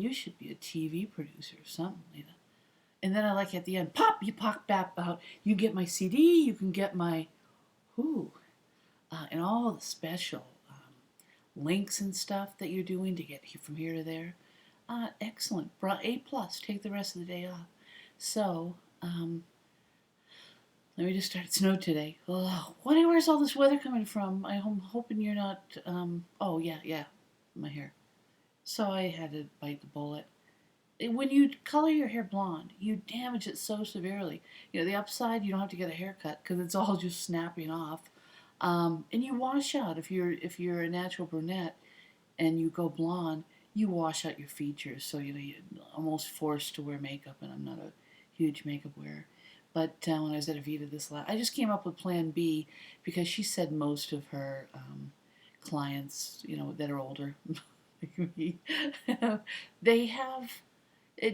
You should be a TV producer or something, Lena. And then I like at the end, pop, you pop back out. You get my CD, you can get my who, and all the special links and stuff that you're doing to get from here to there. Excellent. A plus. Take the rest of the day off. So, let me just start. It snowed today. Oh, where's all this weather coming from? I'm hoping you're not. Oh yeah, my hair. So I had to bite the bullet. When you color your hair blonde, you damage it so severely. The upside, you don't have to get a haircut because it's all just snapping off. And you wash out if you're a natural brunette and you go blonde, you wash out your features. So you're almost forced to wear makeup, and I'm not a huge makeup wearer. But when I was at Avita I just came up with Plan B because she said most of her clients, that are older, like me, they have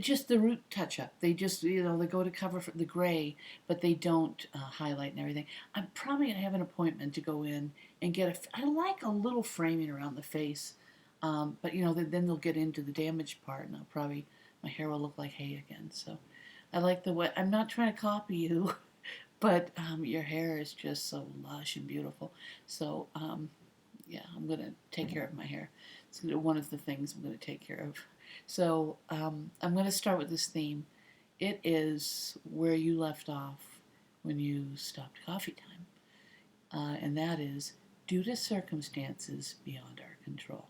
just the root touch up. They just, they go to cover for the gray, but they don't highlight and everything. I'm probably going to have an appointment to go in and I like a little framing around the face. But, then they'll get into the damaged part, and my hair will look like hay again. So I like the way, I'm not trying to copy you, but your hair is just so lush and beautiful. So, yeah, I'm going to take care of my hair. It's one of the things I'm going to take care of. So I'm going to start with this theme. It is where you left off when you stopped coffee time. And that is due to circumstances beyond our control.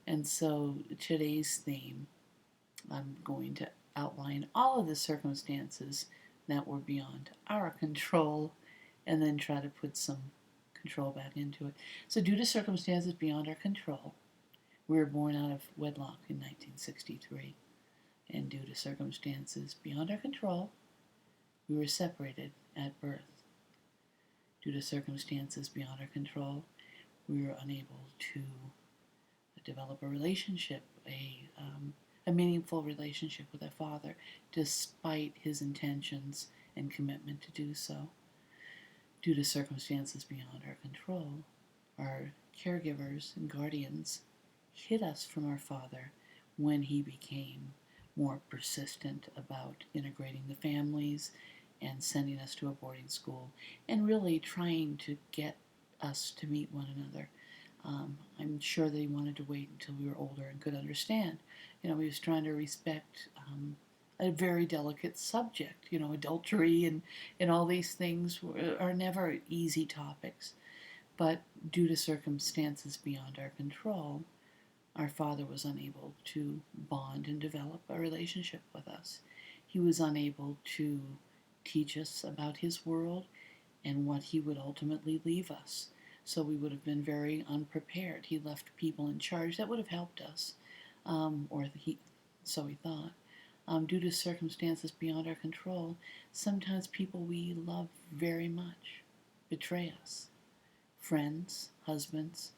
And so today's theme, I'm going to outline all of the circumstances that were beyond our control and then try to put some control back into it. So due to circumstances beyond our control, we were born out of wedlock in 1963, and due to circumstances beyond our control, we were separated at birth. Due to circumstances beyond our control, we were unable to develop a relationship, a meaningful relationship with our father, despite his intentions and commitment to do so. Due to circumstances beyond our control, our caregivers and guardians hid us from our father when he became more persistent about integrating the families and sending us to a boarding school and really trying to get us to meet one another. I'm sure that he wanted to wait until we were older and could understand. He was trying to respect a very delicate subject. Adultery and all these things are never easy topics. But due to circumstances beyond our control, our father was unable to bond and develop a relationship with us. He was unable to teach us about his world and what he would ultimately leave us. So we would have been very unprepared. He left people in charge that would have helped us, so he thought. Due to circumstances beyond our control, sometimes people we love very much betray us. Friends, husbands,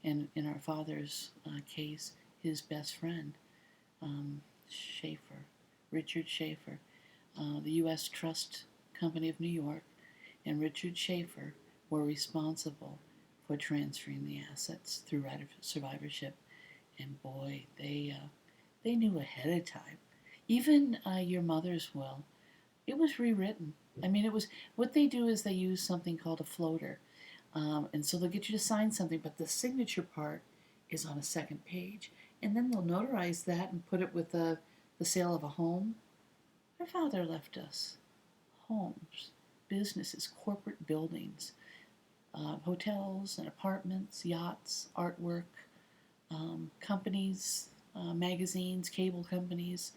and in our father's case, his best friend, Schaefer, Richard Schaefer, the U.S. Trust Company of New York, and Richard Schaefer were responsible for transferring the assets through right of survivorship. And boy, they knew ahead of time. Even your mother's will, it was rewritten. I mean, it was what they do is they use something called a floater. And so they'll get you to sign something, but the signature part is on a second page. And then they'll notarize that and put it with the sale of a home. Our father left us homes, businesses, corporate buildings, hotels and apartments, yachts, artwork, companies, magazines, cable companies.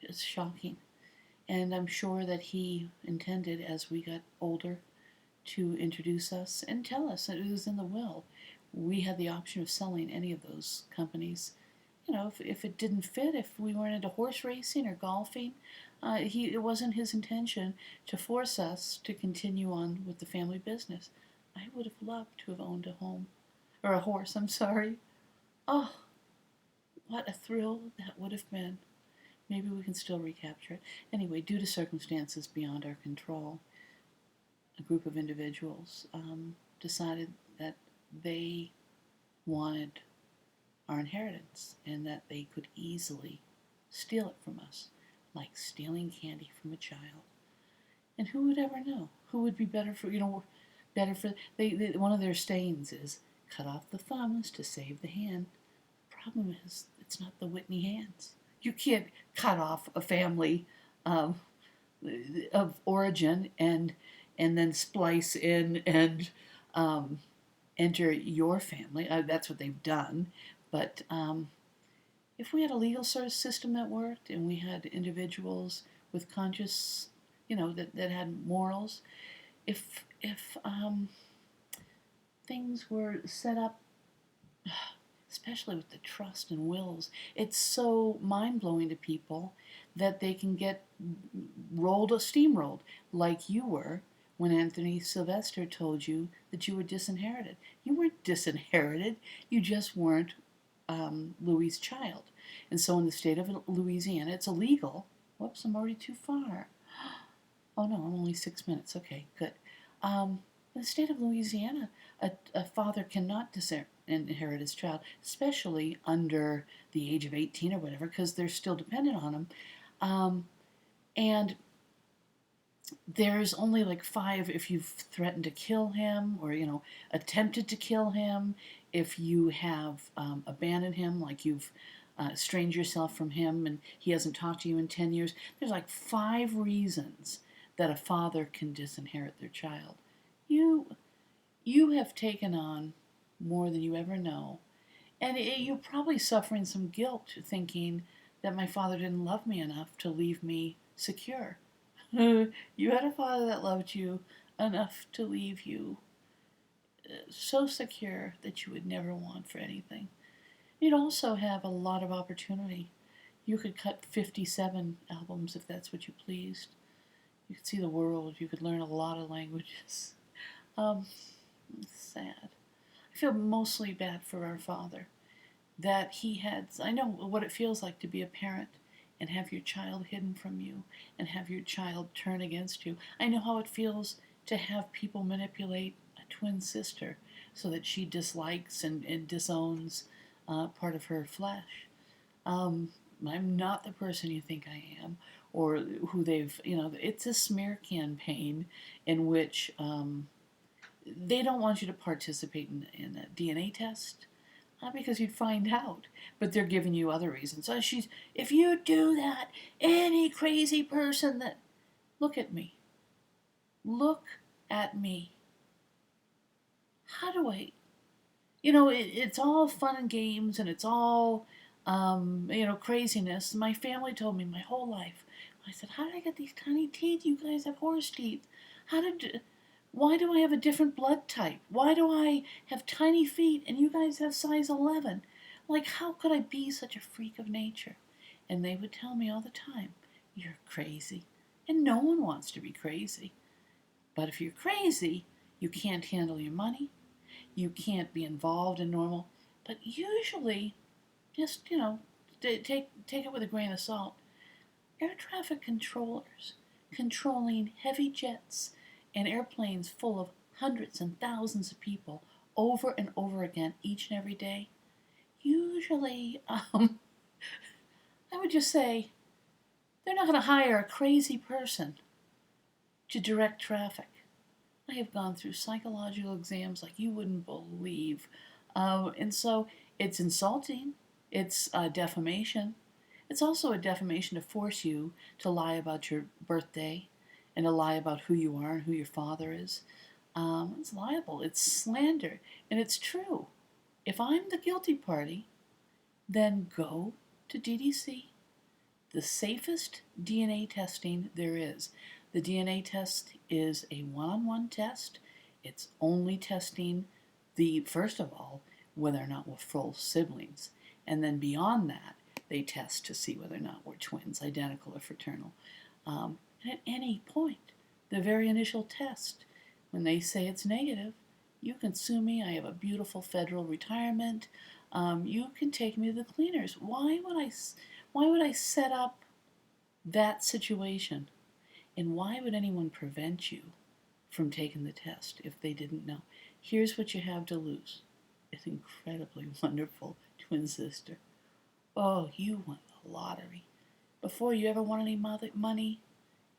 It's shocking. And I'm sure that he intended, as we got older, to introduce us and tell us that it was in the will. We had the option of selling any of those companies. If it didn't fit, if we weren't into horse racing or golfing, it wasn't his intention to force us to continue on with the family business. I would have loved to have owned a home, or a horse, I'm sorry. Oh, what a thrill that would have been. Maybe we can still recapture it. Anyway, due to circumstances beyond our control, a group of individuals decided that they wanted our inheritance and that they could easily steal it from us, like stealing candy from a child. And who would ever know? Who would be better for, better for, one of their sayings is, cut off the thumbs to save the hand. Problem is, it's not the Whitney hands. You can't cut off a family um, of origin and then splice in and enter your family. That's what they've done. But if we had a legal sort of system that worked and we had individuals with conscious, that had morals, if things were set up, especially with the trust and wills, it's so mind-blowing to people that they can get steamrolled like you were when Anthony Sylvester told you that you were disinherited. You weren't disinherited, you just weren't Louis's child. And so in the state of Louisiana, it's illegal. Whoops, I'm already too far. Oh no, I'm only 6 minutes. Okay, good. In the state of Louisiana, a father cannot inherit his child, especially under the age of 18 or whatever, because they're still dependent on him. And there's only like 5 if you've threatened to kill him or, attempted to kill him, if you have abandoned him, like you've estranged yourself from him and he hasn't talked to you in 10 years. There's like 5 reasons that a father can disinherit their child. You have taken on more than you ever know. And you're probably suffering some guilt thinking that my father didn't love me enough to leave me secure. You had a father that loved you enough to leave you so secure that you would never want for anything. You'd also have a lot of opportunity. You could cut 57 albums if that's what you pleased. You could see the world. You could learn a lot of languages. It's sad. I feel mostly bad for our father. That he had, I know what it feels like to be a parent and have your child hidden from you and have your child turn against you. I know how it feels to have people manipulate a twin sister so that she dislikes and disowns part of her flesh. I'm not the person you think I am, or who they've, it's a smear campaign in which they don't want you to participate in a DNA test. Not because you'd find out, but they're giving you other reasons. So if you do that, any crazy person that, look at me. Look at me. How do I, it's all fun and games and it's all, craziness. My family told me my whole life. I said, how did I get these tiny teeth? You guys have horse teeth. Why do I have a different blood type? Why do I have tiny feet and you guys have size 11? Like, how could I be such a freak of nature? And they would tell me all the time, you're crazy. And no one wants to be crazy. But if you're crazy, you can't handle your money. You can't be involved in normal. But usually, just, take it with a grain of salt. Air traffic controllers controlling heavy jets and airplanes full of hundreds and thousands of people over and over again each and every day, usually, I would just say, they're not going to hire a crazy person to direct traffic. I have gone through psychological exams like you wouldn't believe. And so it's insulting. It's defamation. It's also a defamation to force you to lie about your birthday and to lie about who you are and who your father is. It's liable. It's slander. And it's true. If I'm the guilty party, then go to DDC. The safest DNA testing there is. The DNA test is a one-on-one test. It's only testing first of all, whether or not we're full siblings. And then beyond that, they test to see whether or not we're twins, identical or fraternal. And at any point, the very initial test, when they say it's negative, you can sue me. I have a beautiful federal retirement. You can take me to the cleaners. Why would I set up that situation? And why would anyone prevent you from taking the test if they didn't know? Here's what you have to lose. An incredibly wonderful twin sister. Oh, you won the lottery. Before you ever won any money,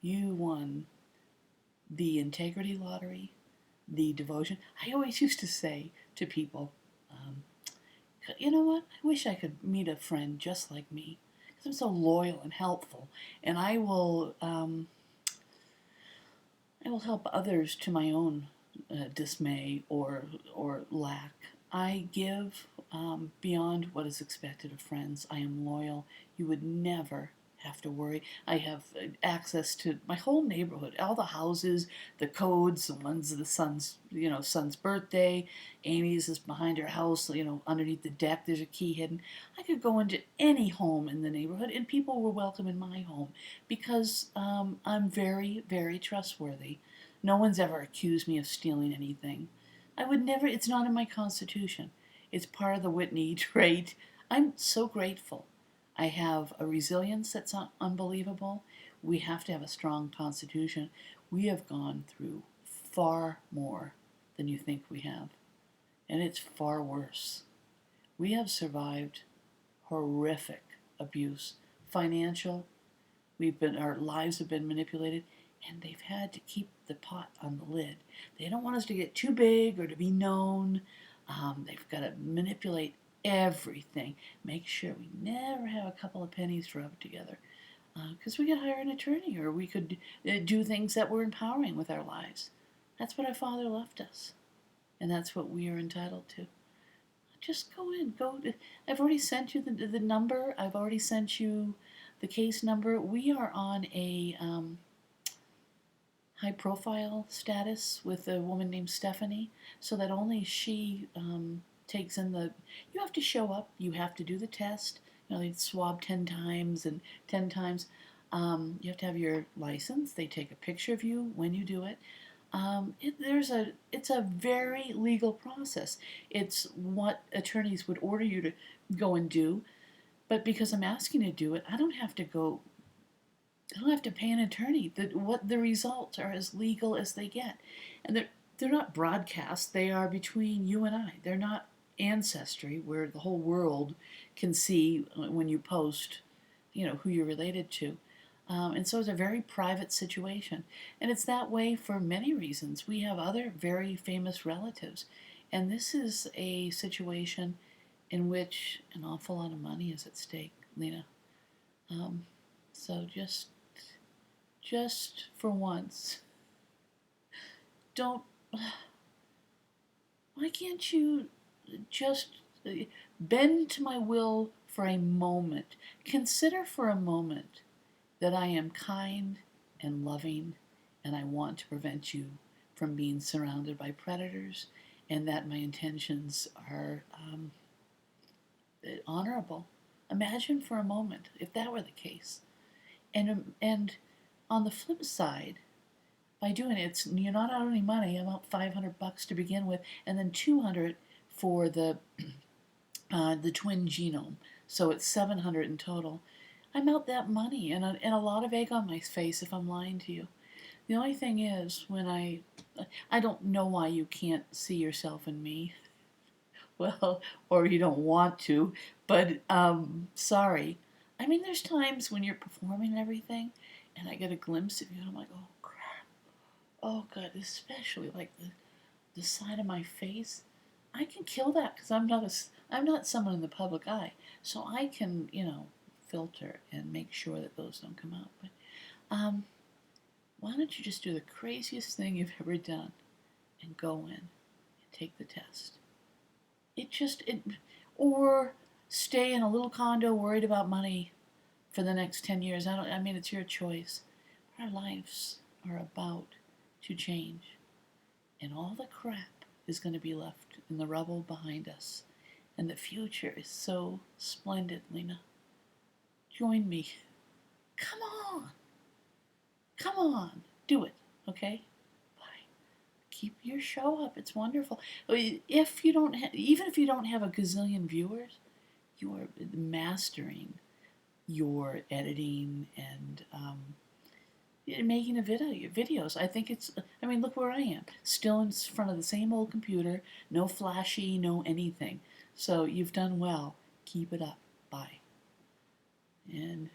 you won the integrity lottery, the devotion. I always used to say to people, um, you know what? I wish I could meet a friend just like me because I'm so loyal and helpful, and I will help others to my own dismay or lack. I give beyond what is expected of friends. I am loyal. You would never have to worry. I have access to my whole neighborhood, all the houses, the codes, the ones of the son's birthday. Amy's is behind her house, underneath the deck. There's a key hidden. I could go into any home in the neighborhood, and people were welcome in my home because I'm very, very trustworthy. No one's ever accused me of stealing anything. I would never, it's not in my constitution. It's part of the Whitney trait. I'm so grateful. I have a resilience that's unbelievable. We have to have a strong constitution. We have gone through far more than you think we have, and it's far worse. We have survived horrific abuse, financial. Our lives have been manipulated, and they've had to keep the pot on the lid. They don't want us to get too big or to be known. They've got to manipulate everything. Make sure we never have a couple of pennies rubbed together. Because we could hire an attorney, or we could do things that were empowering with our lives. That's what our father left us, and that's what we are entitled to. Just go in. I've already sent you the number. I've already sent you the case number. We are on a high profile status with a woman named Stephanie, so that only she takes in you have to show up, you have to do the test, they swab 10 times and 10 times. You have to have your license, they take a picture of you when you do it. It's a very legal process. It's what attorneys would order you to go and do, but because I'm asking you to do it, I don't have to pay an attorney. The results are as legal as they get. And they're not broadcast. They are between you and I. They're not Ancestry, where the whole world can see when you post, who you're related to. And so it's a very private situation. And it's that way for many reasons. We have other very famous relatives. And this is a situation in which an awful lot of money is at stake, Lena. So just for once, don't. Why can't you just bend to my will for a moment? Consider for a moment that I am kind and loving, and I want to prevent you from being surrounded by predators, and that my intentions are honorable. Imagine for a moment if that were the case. And on the flip side, by doing it, you're not out any money. I'm out $500 to begin with, and then $200 for the twin genome. So it's $700 in total. I'm out that money and a lot of egg on my face if I'm lying to you. The only thing is, when I don't know why you can't see yourself in me. Well, or you don't want to, but sorry. I mean, there's times when you're performing and everything, and I get a glimpse of you, and I'm like, oh crap, oh god, especially like the side of my face. I can kill that because I'm not someone in the public eye, so I can filter and make sure that those don't come out. But why don't you just do the craziest thing you've ever done and go in and take the test? Or stay in a little condo worried about money for the next 10 years. I mean, it's your choice. Our lives are about to change, and all the crap is going to be left in the rubble behind us. And the future is so splendid, Lena. Join me. Come on. Come on. Do it, okay? Bye. Keep your show up. It's wonderful. Even if you don't have a gazillion viewers, you are mastering your editing and making videos. I mean, look where I am. Still in front of the same old computer. No flashy, no anything. So you've done well. Keep it up. Bye. And